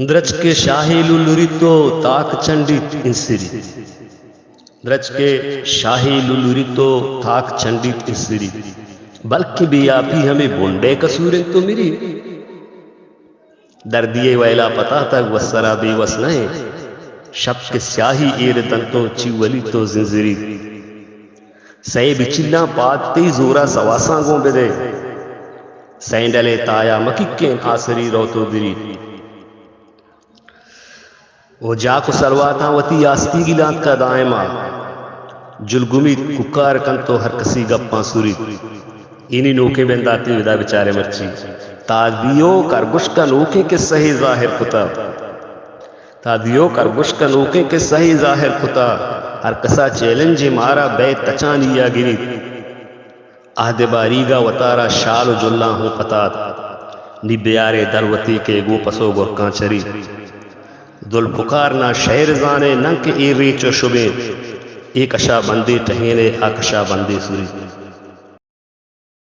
द्रज के शाही लुलुरितो ताक चंडित इंसिरी। द्रज के शाही लुलुरितो ताक चंडित इंसिरी। बल्कि भी आप ही हमें बोंडे कसूरे तो मेरी दर्दिये वैला पता तक वसरा बेवस नहीं शब के स्याही एर दंतो चिवली तो जिंजिरी सही बिचिल्ला पाते जोरा सवासा गो बेदे सैंडले ताया मकिके आसरी रोतो गिरी ओ जाको सरवाता वती आस्ती गिलात का दायमा जुलगुमी कुकार कंतो हर कसी गप्पा सुरी इन्हीं नोके बेंदाती विदा बेचारे मर्ची तादियो करगुश का नोके के सही जाहिर खुता तादियो करगुश का नोके के सही जाहिर खुता हर कसा चैलेंज मारा बे तचानिया गिरी आहदे बारीगा वतारा शाल जुल्ला हूँ पतात निब्यारे दरवती के गो पसो गुरका चरी दुल पुकार ना शहर जाने नंक ए रेचो शुबे एक अशा बंदे टहेने आकशा बंदे सुरी।